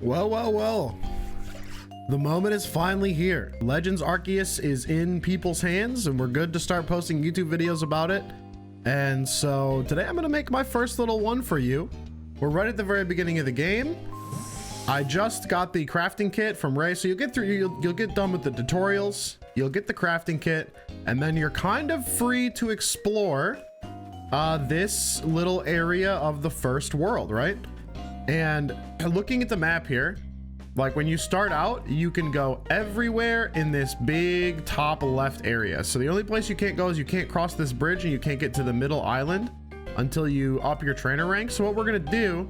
Well, well, well. The moment is finally here. Legends Arceus is in people's hands and we're good to start posting YouTube videos about it. And so today I'm gonna make my first little one for you. We're right at the very beginning of the game. I just got the crafting kit from Ray. So you'll get done with the tutorials, you'll get the crafting kit, and then you're kind of free to explore this little area of the first world, right? And looking at the map here, like when you start out, you can go everywhere in this big top left area. So the only place you can't go is you can't cross this bridge and you can't get to the middle island until you up your trainer rank. So what we're gonna do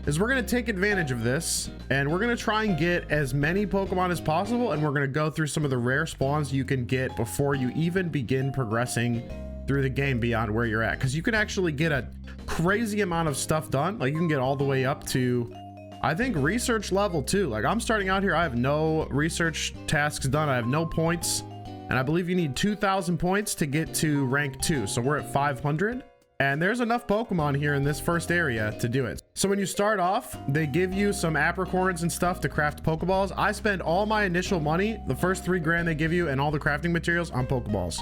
is we're gonna take advantage of this and we're gonna try and get as many Pokemon as possible. And we're gonna go through some of the rare spawns you can get before you even begin progressing through the game beyond where you're at. Cause you can actually get a crazy amount of stuff done. Like you can get all the way up to, I think, research level 2. Like I'm starting out here, I have no research tasks done. I have no points. And I believe you need 2,000 points to get to rank 2. So we're at 500. And there's enough Pokemon here in this first area to do it. So when you start off, they give you some apricorns and stuff to craft Pokeballs. I spend all my initial money, the first 3 grand they give you and all the crafting materials on Pokeballs.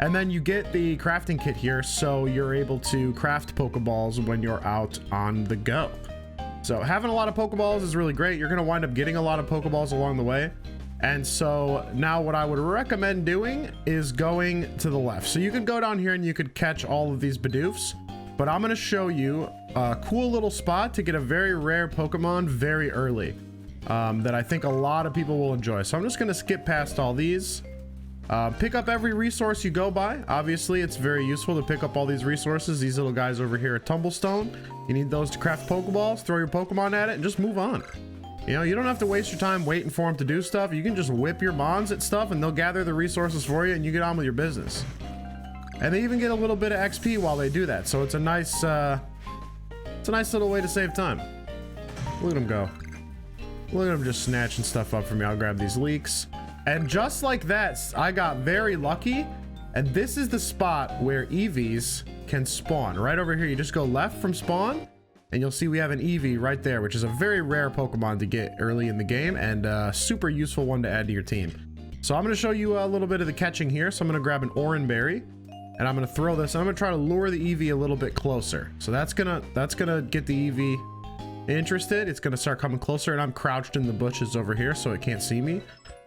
And then you get the crafting kit here, so you're able to craft Pokeballs when you're out on the go. So having a lot of Pokeballs is really great. You're gonna wind up getting a lot of Pokeballs along the way. And so now what I would recommend doing is going to the left. So you could go down here and you could catch all of these Bidoofs, but I'm gonna show you a cool little spot to get a very rare Pokemon very early that I think a lot of people will enjoy. So I'm just gonna skip past all these. Pick up every resource you go by. Obviously, it's very useful to pick up all these resources. These little guys over here are Tumblestone. You need those to craft Pokeballs, throw your Pokemon at it, and just move on. You know, you don't have to waste your time waiting for them to do stuff. You can just whip your Mons at stuff and they'll gather the resources for you and you get on with your business. And they even get a little bit of XP while they do that. So it's a nice little way to save time. Look at them go. Look at them just snatching stuff up from me. I'll grab these leeks. And just like that, I got very lucky. And this is the spot where Eevees can spawn. Right over here, you just go left from spawn and you'll see we have an Eevee right there, which is a very rare Pokemon to get early in the game and a super useful one to add to your team. So I'm gonna show you a little bit of the catching here. So I'm gonna grab an Oran Berry and I'm gonna throw this. I'm gonna try to lure the Eevee a little bit closer. So that's gonna get the Eevee interested. It's gonna start coming closer and I'm crouched in the bushes over here so it can't see me.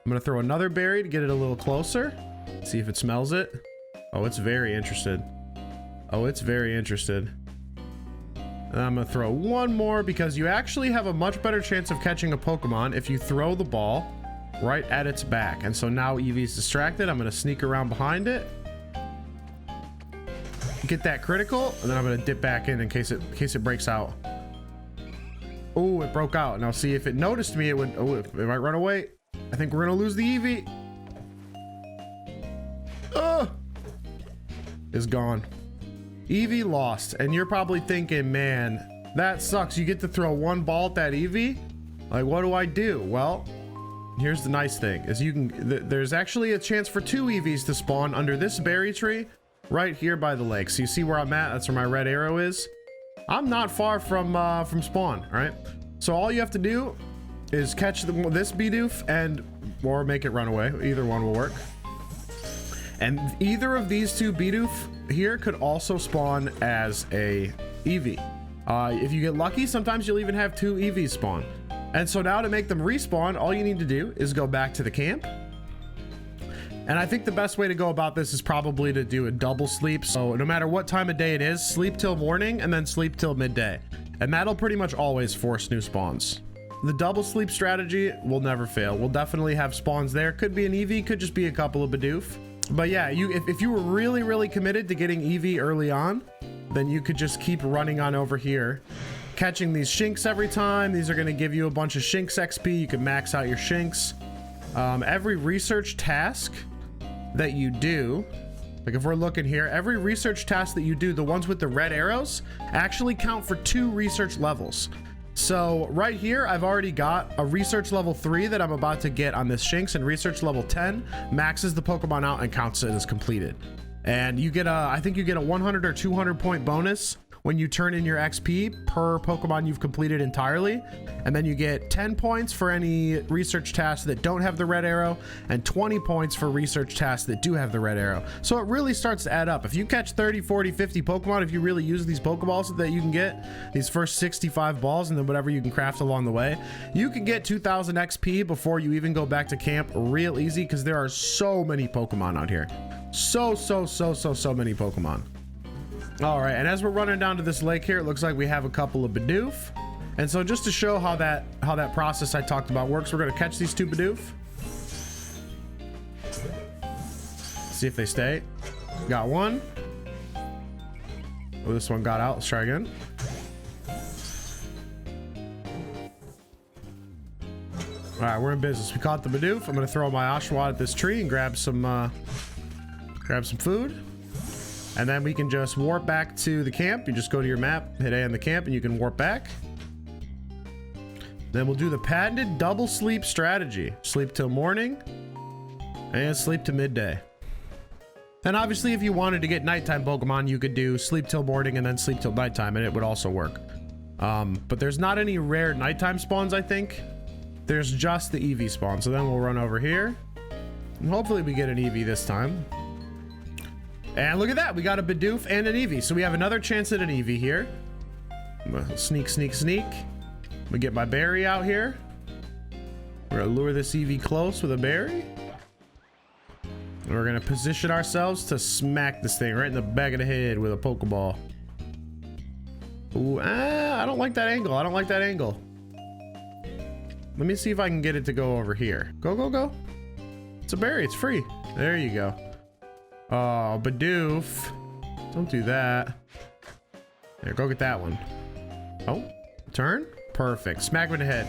I'm gonna throw another berry to get it a little closer. See if it smells it. Oh, it's very interested. Oh, it's very interested. And I'm gonna throw one more because you actually have a much better chance of catching a Pokemon if you throw the ball right at its back. And so now Eevee's distracted. I'm gonna sneak around behind it, get that critical, and then I'm gonna dip back in case it breaks out. Oh, it broke out. Now see if it noticed me, it would. Oh, it might run away. I think we're gonna lose the Eevee. Is gone. Eevee lost, and you're probably thinking, man, that sucks. You get to throw one ball at that Eevee. Like, what do I do? Well, here's the nice thing: is you can. There's actually a chance for 2 Eevees to spawn under this berry tree, right here by the lake. So you see where I'm at? That's where my red arrow is. I'm not far from spawn. All right. So all you have to do is catch this Bidoof or make it run away. Either one will work. And either of these 2 Bidoof here could also spawn as a Eevee. If you get lucky, sometimes you'll even have 2 Eevees spawn. And so now to make them respawn, all you need to do is go back to the camp. And I think the best way to go about this is probably to do a double sleep. So no matter what time of day it is, sleep till morning and then sleep till midday. And that'll pretty much always force new spawns. The double sleep strategy will never fail. We'll definitely have spawns there. Could be an Eevee, could just be a couple of Bidoof. But yeah, if you were really committed to getting Eevee early on, then you could just keep running on over here, catching these Shinx every time. These are going to give you a bunch of Shinx XP. You can max out your Shinx. Every research task that you do, like if we're looking here, every research task that you do, the ones with the red arrows, actually count for 2 research levels. So right here, I've already got a research level 3 that I'm about to get on this Shinx, and research level 10 maxes the Pokemon out and counts it as completed. And you get I think you get a 100 or 200 point bonus when you turn in your XP per Pokemon you've completed entirely. And then you get 10 points for any research tasks that don't have the red arrow, and 20 points for research tasks that do have the red arrow. So it really starts to add up. If you catch 30, 40, 50 Pokemon, if you really use these Pokeballs that you can get, these first 65 balls, and then whatever you can craft along the way, you can get 2000 XP before you even go back to camp real easy, because there are so many Pokemon out here. So many Pokemon. All right, and as we're running down to this lake here, it looks like we have a couple of Bidoof. And so just to show how that process I talked about works, we're gonna catch these 2 Bidoof. See if they stay. Got one. Oh, this one got out. Let's try again. All right, we're in business. We caught the Bidoof. I'm gonna throw my Oshawott at this tree and grab some food. And then we can just warp back to the camp. You just go to your map, hit A on the camp, and you can warp back. Then we'll do the patented double sleep strategy. Sleep till morning and sleep to midday. And obviously if you wanted to get nighttime Pokemon, you could do sleep till morning and then sleep till nighttime, and it would also work. But there's not any rare nighttime spawns, I think. There's just the Eevee spawn. So then we'll run over here and hopefully we get an Eevee this time. And look at that, we got a Bidoof and an Eevee. So we have another chance at an Eevee here. Sneak. We get my berry out here. We're gonna lure this Eevee close with a berry. And we're gonna position ourselves to smack this thing right in the back of the head with a Pokeball. Ooh, I don't like that angle. Let me see if I can get it to go over here. Go. It's a berry, it's free. There you go. Oh, Bidoof. Don't do that. There, go get that one. Oh, turn. Perfect. Smack him in the head.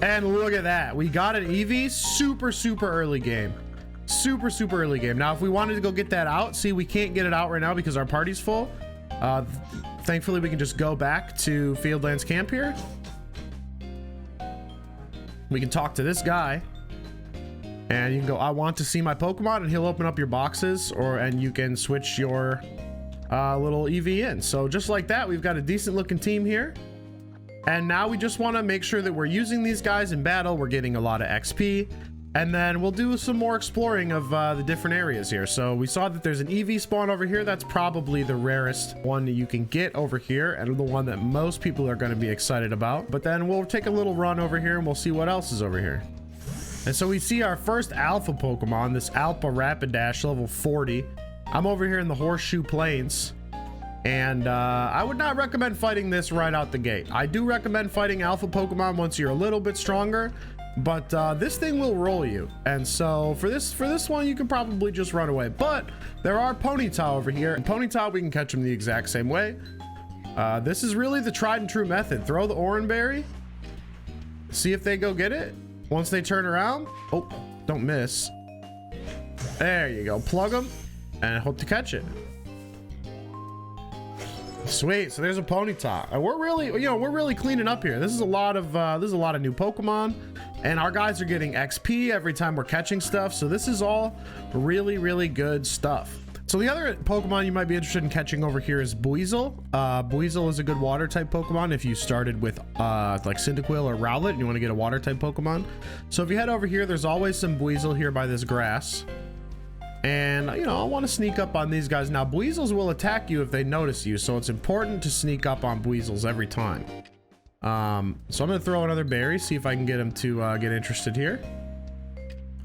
And look at that. We got an Eevee. Super early game. Super early game. Now, if we wanted to go get that out, see, we can't get it out right now because our party's full. Thankfully, we can just go back to Fieldlands Camp here. We can talk to this guy. And you can go, I want to see my Pokemon, and he'll open up your boxes, and you can switch your little Eevee in. So just like that, we've got a decent looking team here. And now we just want to make sure that we're using these guys in battle. We're getting a lot of XP, and then we'll do some more exploring of the different areas here. So we saw that there's an Eevee spawn over here. That's probably the rarest one that you can get over here, and the one that most people are going to be excited about. But then we'll take a little run over here and we'll see what else is over here. And so we see our first alpha Pokemon, this Alpha Rapidash, level 40. I'm over here in the Horseshoe Plains, and I would not recommend fighting this right out the gate. I do recommend fighting alpha Pokemon once you're a little bit stronger, but this thing will roll you. And so for this one, you can probably just run away. But there are Ponyta over here, and Ponyta, we can catch them the exact same way. This is really the tried and true method. Throw the Oranberry, see if they go get it. Once they turn around, oh, don't miss. There you go. Plug them and hope to catch it. Sweet. So there's a Ponyta. And we're really cleaning up here. This is a lot of new Pokemon, and our guys are getting XP every time we're catching stuff. So this is all really good stuff. So the other Pokemon you might be interested in catching over here is Buizel. Buizel is a good water type Pokemon if you started with like Cyndaquil or Rowlet and you want to get a water type Pokemon. So if you head over here, there's always some Buizel here by this grass. And I want to sneak up on these guys. Now Buizels will attack you if they notice you, so it's important to sneak up on Buizels every time. So I'm gonna throw another berry, see if I can get him to get interested here.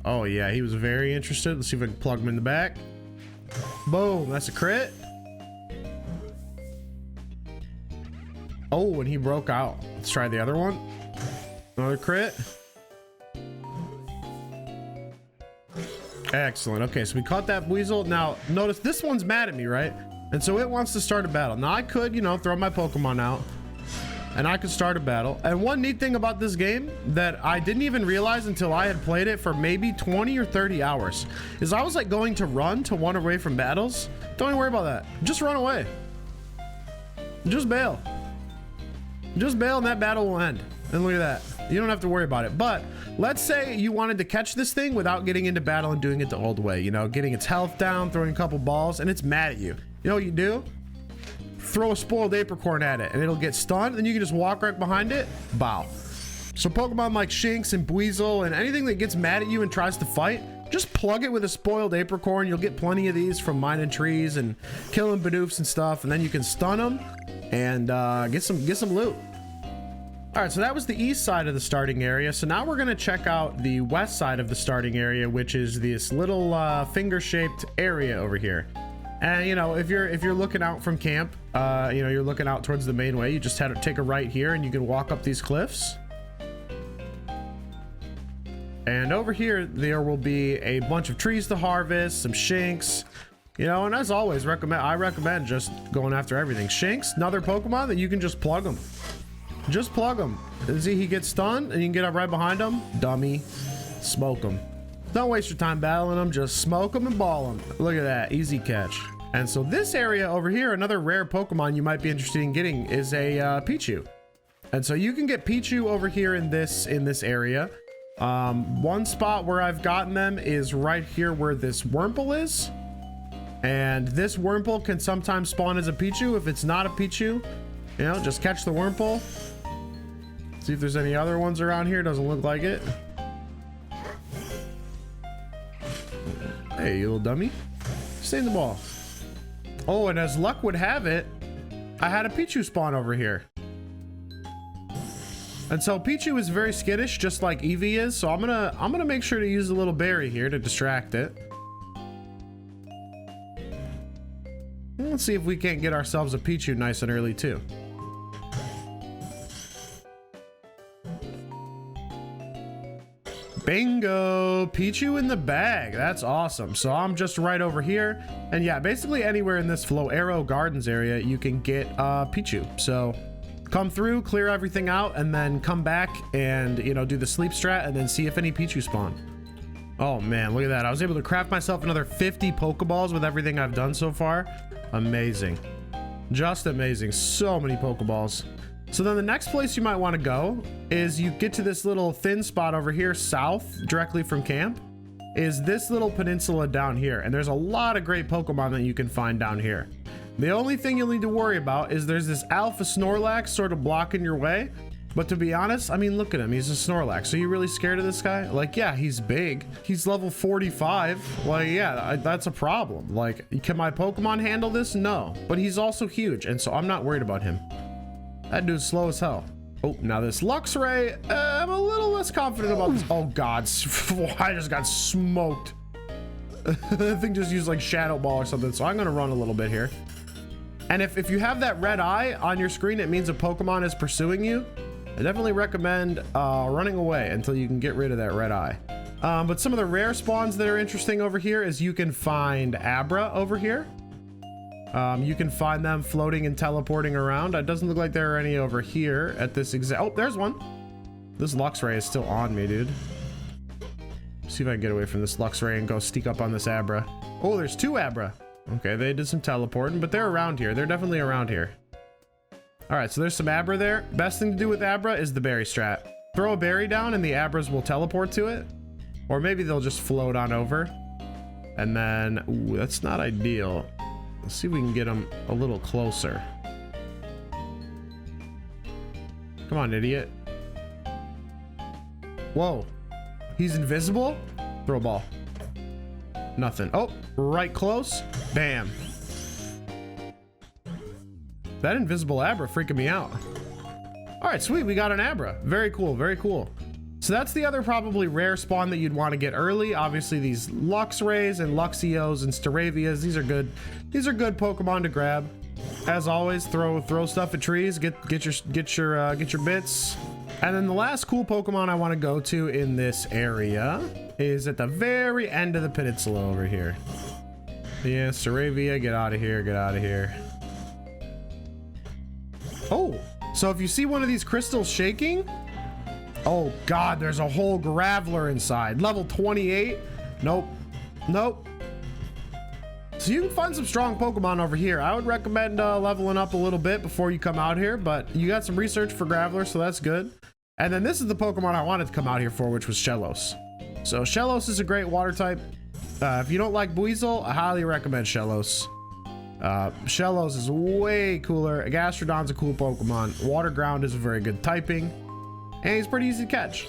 Oh yeah, he was very interested. Let's see if I can plug him in the back. Boom, that's a crit. Oh, and he broke out. Let's try the other one. Another crit. Excellent. Okay, so we caught that Buizel. Now notice this one's mad at me, right? And so it wants to start a battle. Now I could throw my Pokemon out and I could start a battle. And one neat thing about this game that I didn't even realize until I had played it for maybe 20 or 30 hours is I was like going to run to run away from battles. Don't even worry about that. Just run away. Just bail. Just bail and that battle will end. And look at that. You don't have to worry about it. But let's say you wanted to catch this thing without getting into battle and doing it the old way, you know, getting its health down, throwing a couple balls, and it's mad at you. You know what you do? Throw a spoiled apricorn at it and it'll get stunned, and you can just walk right behind it. Bow. So Pokemon like Shinx and Buizel and anything that gets mad at you and tries to fight, just plug it with a spoiled apricorn. You'll get plenty of these from mining trees and killing Bidoofs and stuff, and then you can stun them and get some loot. All right, so that was the east side of the starting area. So now we're gonna check out the west side of the starting area, which is this little finger-shaped area over here. And you know, if you're looking out from camp, you know, you're looking out towards the main way, you just had to take a right here and you can walk up these cliffs. And over here, there will be a bunch of trees to harvest, some Shinx, you know, and as always, I recommend just going after everything. Shinx, another Pokemon that you can just plug them. Just plug him. See, he gets stunned and you can get up right behind him. Dummy. Smoke him. Don't waste your time battling him. Just smoke him and ball him. Look at that. Easy catch. And so this area over here, another rare Pokemon you might be interested in getting is a Pichu. And so you can get Pichu over here in this area. One spot where I've gotten them is right here where this Wurmple is. And this Wurmple can sometimes spawn as a Pichu. If it's not a Pichu, you know, just catch the Wurmple. See if there's any other ones around here. Doesn't look like it. Hey, you little dummy. Stay in the ball. Oh, and as luck would have it, I had a Pichu spawn over here. And so Pichu is very skittish, just like Eevee is. So I'm gonna make sure to use a little berry here to distract it. Let's see if we can't get ourselves a Pichu nice and early too. Bingo, Pichu in the bag. That's awesome. So I'm just right over here, and yeah, basically anywhere in this Floero Gardens area you can get Pichu. So come through, clear everything out, and then come back and, you know, do the sleep strat and then see if any Pichu spawn. Oh man, look at that. I was able to craft myself another 50 Pokeballs with everything I've done so far. Amazing. Just amazing. So many Pokeballs. So then the next place you might want to go is you get to this little thin spot over here south directly from camp is this little peninsula down here. And there's a lot of great Pokemon that you can find down here. The only thing you'll need to worry about is there's this Alpha Snorlax sort of blocking your way. But to be honest, I mean, look at him. He's a Snorlax. Are you really scared of this guy? Like, yeah, he's big. He's level 45. Like, yeah, that's a problem. Like, can my Pokemon handle this? No. But he's also huge. And so I'm not worried about him. That dude's slow as hell. Oh, now this Luxray, I'm a little less confident about this. Oh God, I just got smoked. That thing just used like Shadow Ball or something. So I'm gonna run a little bit here. And if you have that red eye on your screen, it means a Pokemon is pursuing you. I definitely recommend running away until you can get rid of that red eye. But some of the rare spawns that are interesting over here is you can find Abra over here. You can find them floating and teleporting around. It doesn't look like there are any over here at this exact. Oh, there's one. This Luxray is still on me, dude. See if I can get away from this Luxray and go sneak up on this Abra. Oh, there's two Abra. Okay, they did some teleporting, but they're around here. They're definitely around here. All right, so there's some Abra there. Best thing to do with Abra is the berry strat. Throw a berry down and the Abras will teleport to it. Or maybe they'll just float on over. And then, ooh, that's not ideal. Let's see if we can get him a little closer. Come on, idiot. Whoa. He's invisible? Throw a ball. Nothing. Oh, right close. Bam. That invisible Abra freaking me out. All right, sweet. We got an Abra. Very cool. Very cool. So that's the other probably rare spawn that you'd want to get early. Obviously, these Luxrays and Luxios and Staravias, these are good. These are good Pokemon to grab. As always, throw stuff at trees. Get your bits. And then the last cool Pokemon I want to go to in this area is at the very end of the peninsula over here. Yeah, Staravia, get out of here. Get out of here. Oh, so if you see one of these crystals shaking. Oh God, there's a whole Graveler inside. Level 28. Nope. Nope. So you can find some strong Pokemon over here. I would recommend leveling up a little bit before you come out here, but you got some research for Graveler, so that's good. And then this is the Pokemon I wanted to come out here for, which was Shellos. So Shellos is a great water type. If you don't like Buizel, I highly recommend Shellos. Shellos is way cooler. Gastrodon's a cool Pokemon. Water Ground is a very good typing. And he's pretty easy to catch.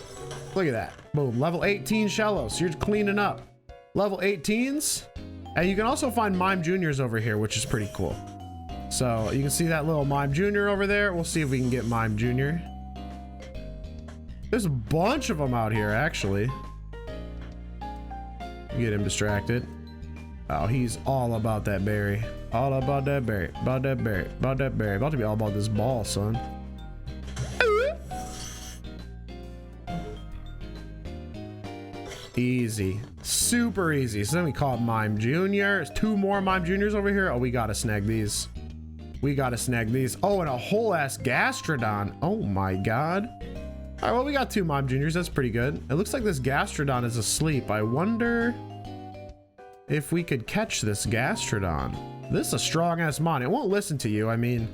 Look at that. Boom. Level 18 Shellos. You're cleaning up. Level 18s. And you can also find Mime Juniors over here, which is pretty cool. So you can see that little Mime Junior over there. We'll see if we can get Mime Junior. There's a bunch of them out here, actually. Get him distracted. Oh, he's all about that berry. All about that berry. About that berry. About that berry. About to be all about this ball, son. Easy. Super easy. So then we caught Mime Junior. There's 2 more Mime Juniors over here. Oh, we gotta snag these. We gotta snag these. Oh, and a whole ass Gastrodon. Oh my god. All right, well, we got 2 Mime Juniors. That's pretty good. It looks like this Gastrodon is asleep. I wonder if we could catch this Gastrodon. This is a strong ass mon. It won't listen to you. I mean,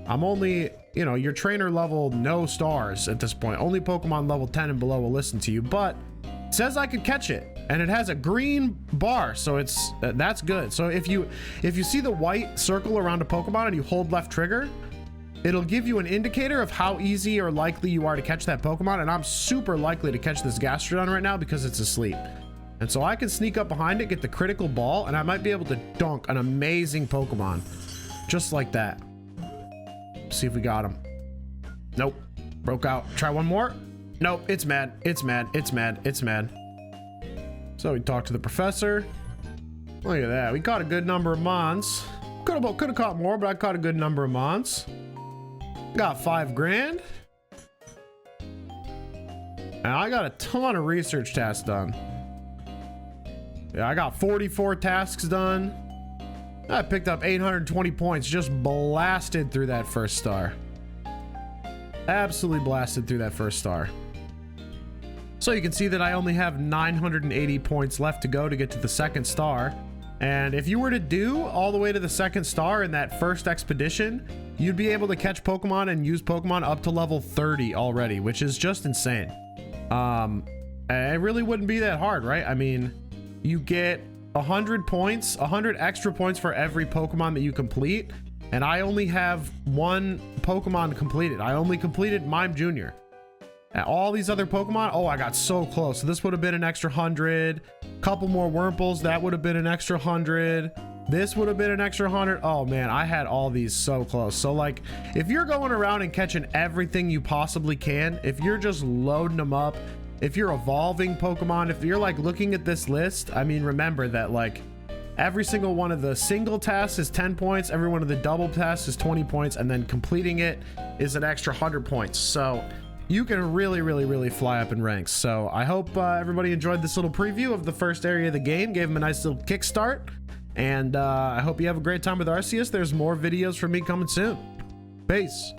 I'm only, you know, your trainer level no stars at this point. Only Pokemon level 10 and below will listen to you, but it says I could catch it, and it has a green bar, so it's that's good. So if you see the white circle around a Pokemon and you hold left trigger, it'll give you an indicator of how easy or likely you are to catch that Pokemon. And I'm super likely to catch this Gastrodon right now because it's asleep. And so I can sneak up behind it, get the critical ball, and I might be able to dunk an amazing Pokemon just like that. See if we got him. Nope. Broke out. Try one more. Nope. It's mad. It's mad. It's mad. It's mad. So we talked to the professor. Look at that. We caught a good number of Mons. Could have caught more, but I caught a good number of Mons. Got 5 grand. And I got a ton of research tasks done. Yeah, I got 44 tasks done. I picked up 820 points, just blasted through that first star. Absolutely blasted through that first star. So you can see that I only have 980 points left to go to get to the second star. And if you were to do all the way to the second star in that first expedition, you'd be able to catch Pokemon and use Pokemon up to level 30 already, which is just insane. It really wouldn't be that hard, right? I mean, you get 100 points, 100 extra points for every Pokemon that you complete. And I only have 1 Pokemon completed. I only completed Mime Junior. And all these other Pokemon, oh, I got so close. So this would have been an extra 100. Couple more Wurmples, that would have been an extra 100. This would have been an extra 100. Oh man, I had all these so close. So like, if you're going around and catching everything you possibly can, if you're just loading them up, if you're evolving Pokemon, if you're like looking at this list, I mean, remember that like every single one of the single tasks is 10 points, every one of the double tasks is 20 points, and then completing it is an extra 100 points. So you can really fly up in ranks. So I hope everybody enjoyed this little preview of the first area of the game, gave them a nice little kickstart, and I hope you have a great time with Arceus. There's more videos from me coming soon. Peace.